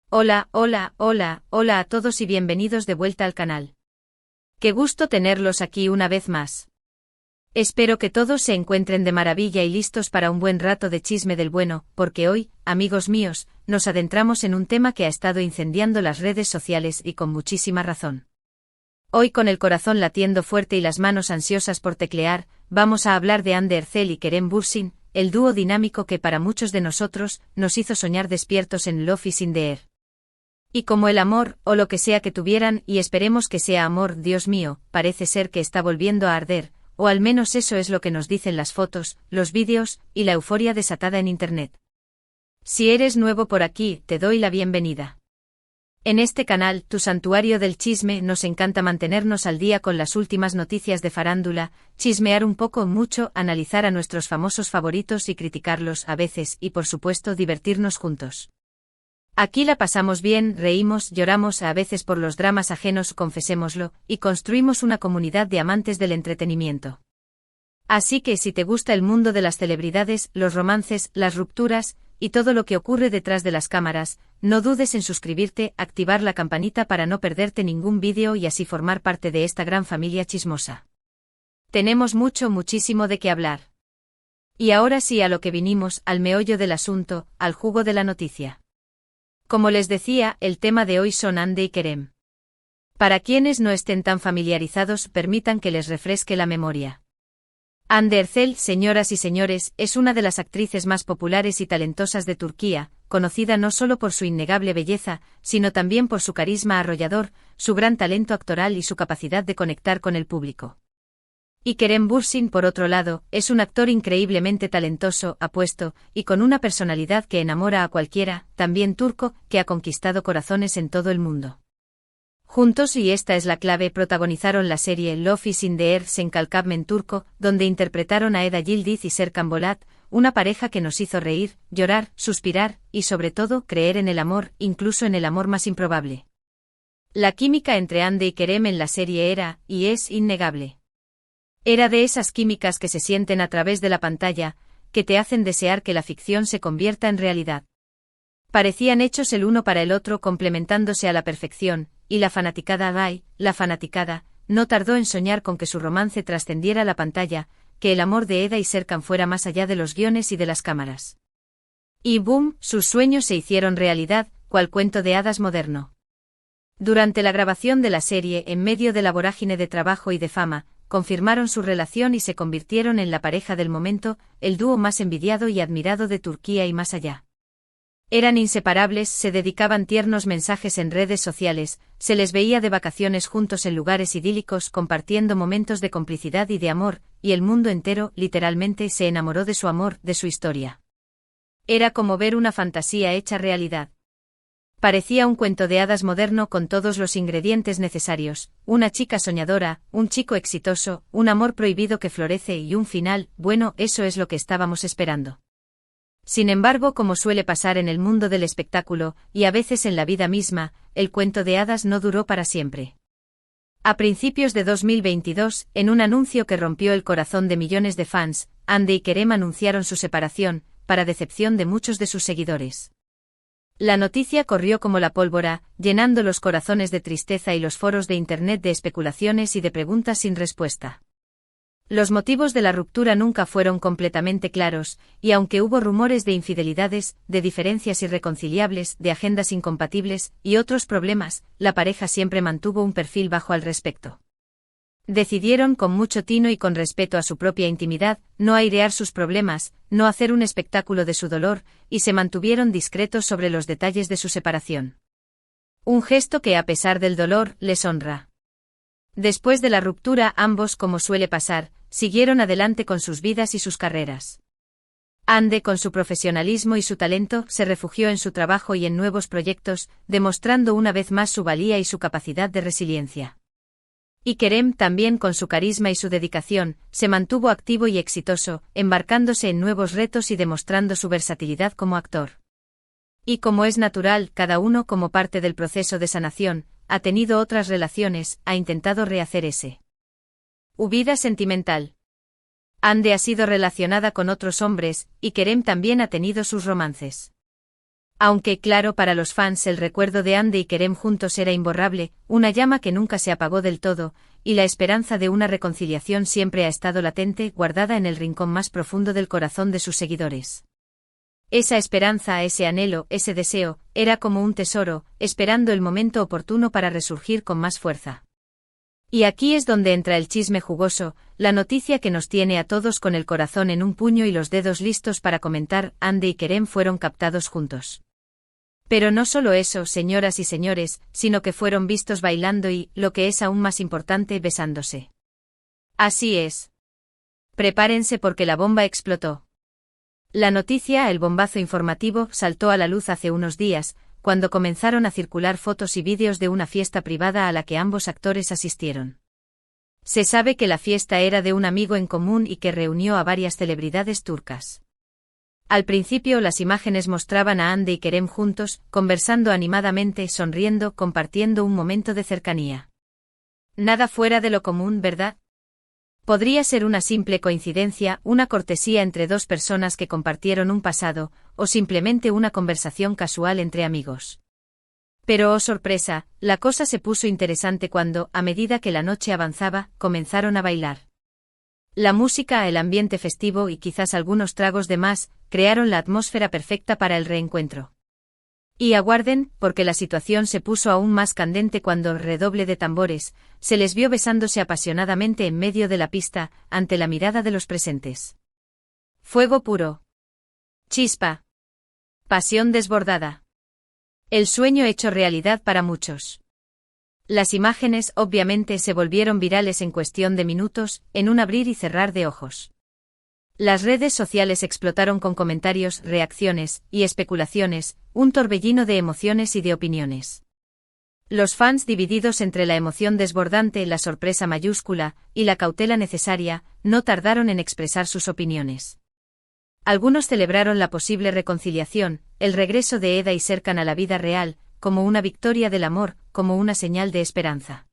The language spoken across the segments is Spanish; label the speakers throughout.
Speaker 1: Hola, hola, hola, hola a todos y bienvenidos de vuelta al canal. Qué gusto tenerlos aquí una vez más. Espero que todos se encuentren de maravilla y listos para un buen rato de chisme del bueno, porque hoy, amigos míos, nos adentramos en un tema que ha estado incendiando las redes sociales y con muchísima razón. Hoy, con el corazón latiendo fuerte y las manos ansiosas por teclear, vamos a hablar de Hande Erçel y Kerem Bürsin, el dúo dinámico que para muchos de nosotros nos hizo soñar despiertos en Love is in the air. Y como el amor, o lo que sea que tuvieran, y esperemos que sea amor, Dios mío, parece ser que está volviendo a arder, o al menos eso es lo que nos dicen las fotos, los vídeos, y la euforia desatada en Internet. Si eres nuevo por aquí, te doy la bienvenida. En este canal, tu santuario del chisme, nos encanta mantenernos al día con las últimas noticias de farándula, chismear un poco o mucho, analizar a nuestros famosos favoritos y criticarlos a veces y por supuesto divertirnos juntos. Aquí la pasamos bien, reímos, lloramos a veces por los dramas ajenos, confesémoslo, y construimos una comunidad de amantes del entretenimiento. Así que si te gusta el mundo de las celebridades, los romances, las rupturas, y todo lo que ocurre detrás de las cámaras, no dudes en suscribirte, activar la campanita para no perderte ningún vídeo y así formar parte de esta gran familia chismosa. Tenemos muchísimo de qué hablar. Y ahora sí a lo que vinimos, al meollo del asunto, al jugo de la noticia. Como les decía, el tema de hoy son Hande y Kerem. Para quienes no estén tan familiarizados, permitan que les refresque la memoria. Hande Erçel, señoras y señores, es una de las actrices más populares y talentosas de Turquía, conocida no solo por su innegable belleza, sino también por su carisma arrollador, su gran talento actoral y su capacidad de conectar con el público. Y Kerem Bürsin, por otro lado, es un actor increíblemente talentoso, apuesto, y con una personalidad que enamora a cualquiera, también turco, que ha conquistado corazones en todo el mundo. Juntos, y esta es la clave, protagonizaron la serie Love is in the air Senkalkab en turco, donde interpretaron a Eda Yildiz y Serkan Bolat, una pareja que nos hizo reír, llorar, suspirar, y sobre todo, creer en el amor, incluso en el amor más improbable. La química entre Hande y Kerem en la serie era, y es, innegable. Era de esas químicas que se sienten a través de la pantalla, que te hacen desear que la ficción se convierta en realidad. Parecían hechos el uno para el otro, complementándose a la perfección, y la fanaticada, no tardó en soñar con que su romance trascendiera la pantalla, que el amor de Eda y Serkan fuera más allá de los guiones y de las cámaras. Y boom, sus sueños se hicieron realidad, cual cuento de hadas moderno. Durante la grabación de la serie, en medio de la vorágine de trabajo y de fama, confirmaron su relación y se convirtieron en la pareja del momento, el dúo más envidiado y admirado de Turquía y más allá. Eran inseparables, se dedicaban tiernos mensajes en redes sociales, se les veía de vacaciones juntos en lugares idílicos compartiendo momentos de complicidad y de amor, y el mundo entero, literalmente, se enamoró de su amor, de su historia. Era como ver una fantasía hecha realidad. Parecía un cuento de hadas moderno con todos los ingredientes necesarios, una chica soñadora, un chico exitoso, un amor prohibido que florece y un final, bueno, eso es lo que estábamos esperando. Sin embargo, como suele pasar en el mundo del espectáculo, y a veces en la vida misma, el cuento de hadas no duró para siempre. A principios de 2022, en un anuncio que rompió el corazón de millones de fans, Hande y Kerem anunciaron su separación, para decepción de muchos de sus seguidores. La noticia corrió como la pólvora, llenando los corazones de tristeza y los foros de Internet de especulaciones y de preguntas sin respuesta. Los motivos de la ruptura nunca fueron completamente claros, y aunque hubo rumores de infidelidades, de diferencias irreconciliables, de agendas incompatibles, y otros problemas, la pareja siempre mantuvo un perfil bajo al respecto. Decidieron con mucho tino y con respeto a su propia intimidad, no airear sus problemas, no hacer un espectáculo de su dolor, y se mantuvieron discretos sobre los detalles de su separación. Un gesto que a pesar del dolor, les honra. Después de la ruptura, ambos, como suele pasar, siguieron adelante con sus vidas y sus carreras. Hande, con su profesionalismo y su talento, se refugió en su trabajo y en nuevos proyectos, demostrando una vez más su valía y su capacidad de resiliencia. Y Kerem, también con su carisma y su dedicación, se mantuvo activo y exitoso, embarcándose en nuevos retos y demostrando su versatilidad como actor. Y como es natural, cada uno como parte del proceso de sanación, ha tenido otras relaciones, ha intentado rehacer ese. Vida sentimental. Hande ha sido relacionada con otros hombres, y Kerem también ha tenido sus romances. Aunque, claro, para los fans el recuerdo de Ande y Kerem juntos era imborrable, una llama que nunca se apagó del todo, y la esperanza de una reconciliación siempre ha estado latente, guardada en el rincón más profundo del corazón de sus seguidores. Esa esperanza, ese anhelo, ese deseo, era como un tesoro, esperando el momento oportuno para resurgir con más fuerza. Y aquí es donde entra el chisme jugoso, la noticia que nos tiene a todos con el corazón en un puño y los dedos listos para comentar: Ande y Kerem fueron captados juntos. Pero no solo eso, señoras y señores, sino que fueron vistos bailando y, lo que es aún más importante, besándose. Así es. Prepárense porque la bomba explotó. La noticia, el bombazo informativo, saltó a la luz hace unos días, cuando comenzaron a circular fotos y vídeos de una fiesta privada a la que ambos actores asistieron. Se sabe que la fiesta era de un amigo en común y que reunió a varias celebridades turcas. Al principio las imágenes mostraban a Ande y Kerem juntos, conversando animadamente, sonriendo, compartiendo un momento de cercanía. Nada fuera de lo común, ¿verdad? Podría ser una simple coincidencia, una cortesía entre dos personas que compartieron un pasado, o simplemente una conversación casual entre amigos. Pero, oh sorpresa, la cosa se puso interesante cuando, a medida que la noche avanzaba, comenzaron a bailar. La música, el ambiente festivo y quizás algunos tragos de más, crearon la atmósfera perfecta para el reencuentro. Y aguarden, porque la situación se puso aún más candente cuando, redoble de tambores, se les vio besándose apasionadamente en medio de la pista, ante la mirada de los presentes. Fuego puro. Chispa. Pasión desbordada. El sueño hecho realidad para muchos. Las imágenes, obviamente, se volvieron virales en cuestión de minutos, en un abrir y cerrar de ojos. Las redes sociales explotaron con comentarios, reacciones y especulaciones, un torbellino de emociones y de opiniones. Los fans, divididos entre la emoción desbordante, la sorpresa mayúscula y la cautela necesaria, no tardaron en expresar sus opiniones. Algunos celebraron la posible reconciliación, el regreso de Eda y Serkan a la vida real, como una victoria del amor, como una señal de esperanza.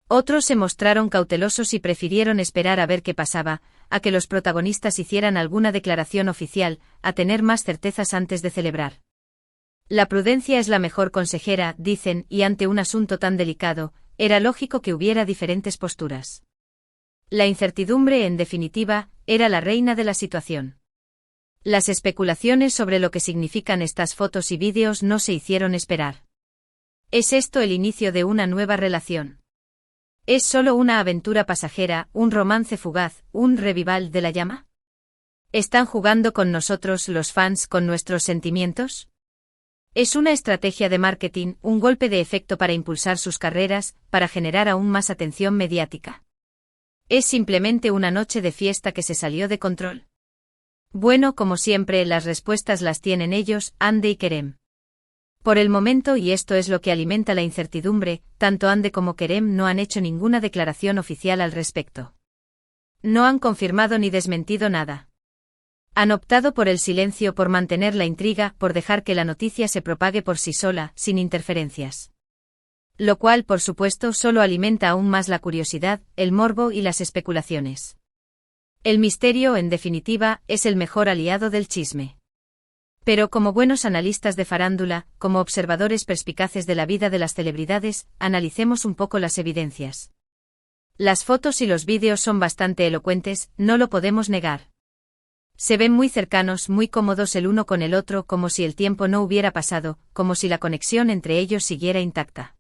Speaker 1: Otros se mostraron cautelosos y prefirieron esperar a ver qué pasaba, a que los protagonistas hicieran alguna declaración oficial, a tener más certezas antes de celebrar. La prudencia es la mejor consejera, dicen, y ante un asunto tan delicado, era lógico que hubiera diferentes posturas. La incertidumbre, en definitiva, era la reina de la situación. Las especulaciones sobre lo que significan estas fotos y vídeos no se hicieron esperar. ¿Es esto el inicio de una nueva relación? ¿Es solo una aventura pasajera, un romance fugaz, un revival de la llama? ¿Están jugando con nosotros, los fans, con nuestros sentimientos? ¿Es una estrategia de marketing, un golpe de efecto para impulsar sus carreras, para generar aún más atención mediática? ¿Es simplemente una noche de fiesta que se salió de control? Bueno, como siempre, las respuestas las tienen ellos, Ande y Kerem. Por el momento, y esto es lo que alimenta la incertidumbre, tanto Ande como Kerem no han hecho ninguna declaración oficial al respecto. No han confirmado ni desmentido nada. Han optado por el silencio, por mantener la intriga, por dejar que la noticia se propague por sí sola, sin interferencias. Lo cual, por supuesto, solo alimenta aún más la curiosidad, el morbo y las especulaciones. El misterio, en definitiva, es el mejor aliado del chisme. Pero como buenos analistas de farándula, como observadores perspicaces de la vida de las celebridades, analicemos un poco las evidencias. Las fotos y los vídeos son bastante elocuentes, no lo podemos negar. Se ven muy cercanos, muy cómodos el uno con el otro, como si el tiempo no hubiera pasado, como si la conexión entre ellos siguiera intacta.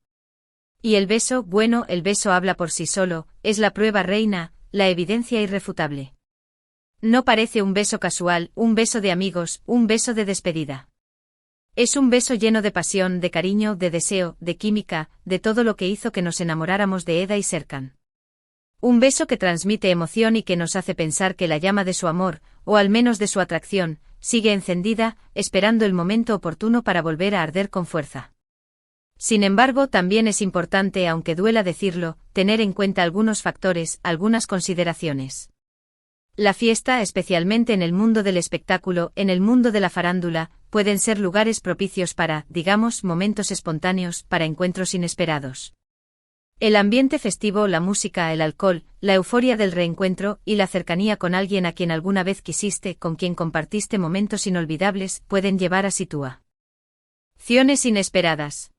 Speaker 1: Y el beso, bueno, el beso habla por sí solo, es la prueba reina, la evidencia irrefutable. No parece un beso casual, un beso de amigos, un beso de despedida. Es un beso lleno de pasión, de cariño, de deseo, de química, de todo lo que hizo que nos enamoráramos de Eda y Serkan. Un beso que transmite emoción y que nos hace pensar que la llama de su amor, o al menos de su atracción, sigue encendida, esperando el momento oportuno para volver a arder con fuerza. Sin embargo, también es importante, aunque duela decirlo, tener en cuenta algunos factores, algunas consideraciones. La fiesta, especialmente en el mundo del espectáculo, en el mundo de la farándula, pueden ser lugares propicios para, digamos, momentos espontáneos, para encuentros inesperados. El ambiente festivo, la música, el alcohol, la euforia del reencuentro y la cercanía con alguien a quien alguna vez quisiste, con quien compartiste momentos inolvidables, pueden llevar a sitúa. Reacciones inesperadas.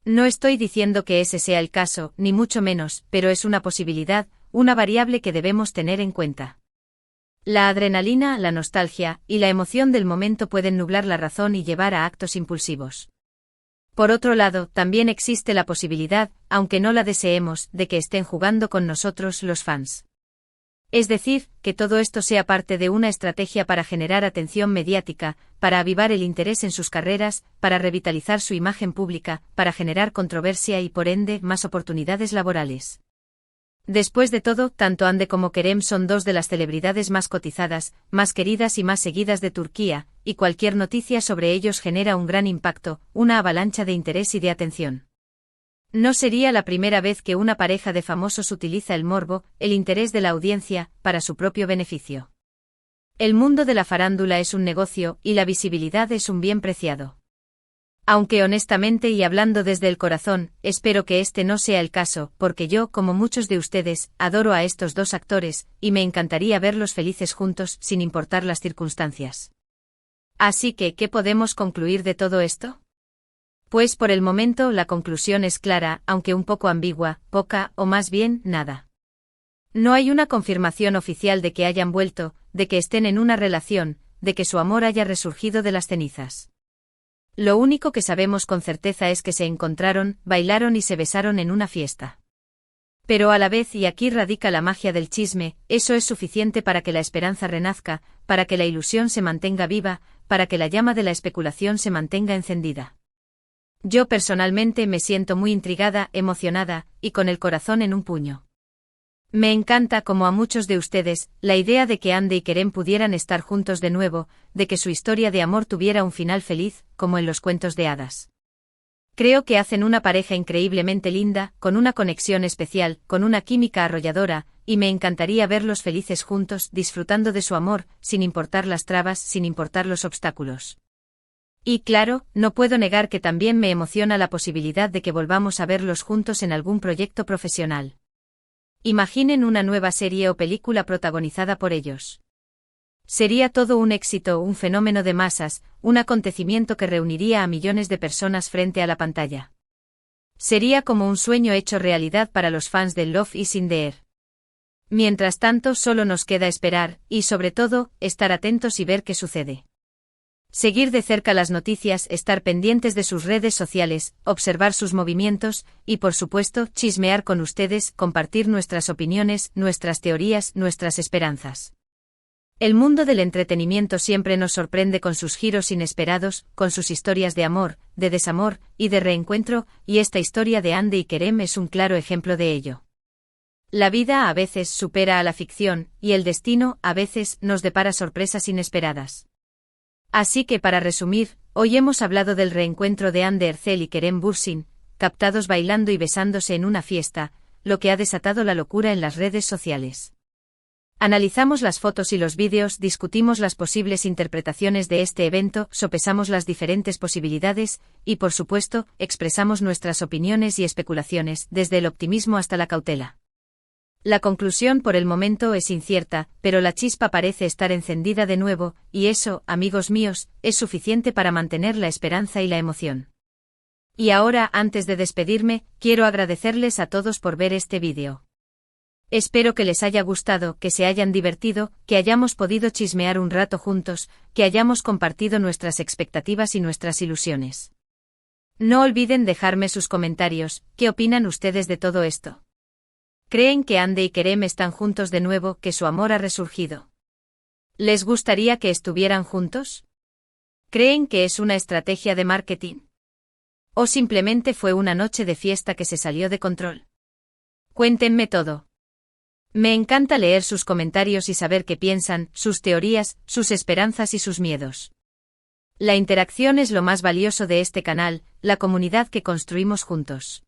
Speaker 1: No estoy diciendo que ese sea el caso, ni mucho menos, pero es una posibilidad, una variable que debemos tener en cuenta. La adrenalina, la nostalgia y la emoción del momento pueden nublar la razón y llevar a actos impulsivos. Por otro lado, también existe la posibilidad, aunque no la deseemos, de que estén jugando con nosotros los fans. Es decir, que todo esto sea parte de una estrategia para generar atención mediática, para avivar el interés en sus carreras, para revitalizar su imagen pública, para generar controversia y por ende más oportunidades laborales. Después de todo, tanto Hande como Kerem son dos de las celebridades más cotizadas, más queridas y más seguidas de Turquía, y cualquier noticia sobre ellos genera un gran impacto, una avalancha de interés y de atención. No sería la primera vez que una pareja de famosos utiliza el morbo, el interés de la audiencia, para su propio beneficio. El mundo de la farándula es un negocio, y la visibilidad es un bien preciado. Aunque honestamente y hablando desde el corazón, espero que este no sea el caso, porque yo, como muchos de ustedes, adoro a estos dos actores, y me encantaría verlos felices juntos, sin importar las circunstancias. Así que, ¿qué podemos concluir de todo esto? Pues por el momento la conclusión es clara, aunque un poco ambigua, poca, o más bien, nada. No hay una confirmación oficial de que hayan vuelto, de que estén en una relación, de que su amor haya resurgido de las cenizas. Lo único que sabemos con certeza es que se encontraron, bailaron y se besaron en una fiesta. Pero a la vez, y aquí radica la magia del chisme, eso es suficiente para que la esperanza renazca, para que la ilusión se mantenga viva, para que la llama de la especulación se mantenga encendida. Yo personalmente me siento muy intrigada, emocionada, y con el corazón en un puño. Me encanta, como a muchos de ustedes, la idea de que Hande y Kerem pudieran estar juntos de nuevo, de que su historia de amor tuviera un final feliz, como en los cuentos de hadas. Creo que hacen una pareja increíblemente linda, con una conexión especial, con una química arrolladora, y me encantaría verlos felices juntos, disfrutando de su amor, sin importar las trabas, sin importar los obstáculos. Y claro, no puedo negar que también me emociona la posibilidad de que volvamos a verlos juntos en algún proyecto profesional. Imaginen una nueva serie o película protagonizada por ellos. Sería todo un éxito, un fenómeno de masas, un acontecimiento que reuniría a millones de personas frente a la pantalla. Sería como un sueño hecho realidad para los fans de Love is in the Air. Mientras tanto, solo nos queda esperar, y sobre todo, estar atentos y ver qué sucede. Seguir de cerca las noticias, estar pendientes de sus redes sociales, observar sus movimientos, y por supuesto, chismear con ustedes, compartir nuestras opiniones, nuestras teorías, nuestras esperanzas. El mundo del entretenimiento siempre nos sorprende con sus giros inesperados, con sus historias de amor, de desamor, y de reencuentro, y esta historia de Hande y Kerem es un claro ejemplo de ello. La vida a veces supera a la ficción, y el destino, a veces, nos depara sorpresas inesperadas. Así que para resumir, hoy hemos hablado del reencuentro de Hande Erçel y Kerem Bürsin, captados bailando y besándose en una fiesta, lo que ha desatado la locura en las redes sociales. Analizamos las fotos y los vídeos, discutimos las posibles interpretaciones de este evento, sopesamos las diferentes posibilidades, y por supuesto, expresamos nuestras opiniones y especulaciones, desde el optimismo hasta la cautela. La conclusión por el momento es incierta, pero la chispa parece estar encendida de nuevo, y eso, amigos míos, es suficiente para mantener la esperanza y la emoción. Y ahora, antes de despedirme, quiero agradecerles a todos por ver este vídeo. Espero que les haya gustado, que se hayan divertido, que hayamos podido chismear un rato juntos, que hayamos compartido nuestras expectativas y nuestras ilusiones. No olviden dejarme sus comentarios, ¿qué opinan ustedes de todo esto? ¿Creen que Hande y Kerem están juntos de nuevo, que su amor ha resurgido? ¿Les gustaría que estuvieran juntos? ¿Creen que es una estrategia de marketing? ¿O simplemente fue una noche de fiesta que se salió de control? Cuéntenme todo. Me encanta leer sus comentarios y saber qué piensan, sus teorías, sus esperanzas y sus miedos. La interacción es lo más valioso de este canal, la comunidad que construimos juntos.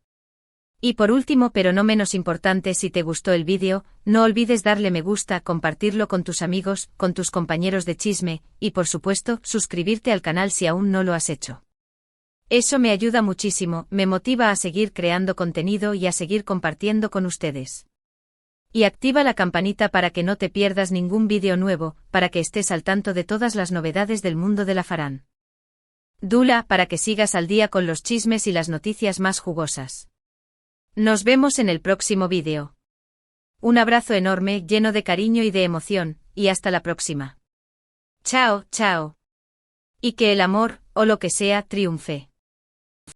Speaker 1: Y por último, pero no menos importante, si te gustó el vídeo, no olvides darle me gusta, compartirlo con tus amigos, con tus compañeros de chisme, y por supuesto, suscribirte al canal si aún no lo has hecho. Eso me ayuda muchísimo, me motiva a seguir creando contenido y a seguir compartiendo con ustedes. Y activa la campanita para que no te pierdas ningún vídeo nuevo, para que estés al tanto de todas las novedades del mundo de la farán. Dula para que sigas al día con los chismes y las noticias más jugosas. Nos vemos en el próximo vídeo. Un abrazo enorme lleno de cariño y de emoción, y hasta la próxima. Chao, chao. Y que el amor, o lo que sea, triunfe.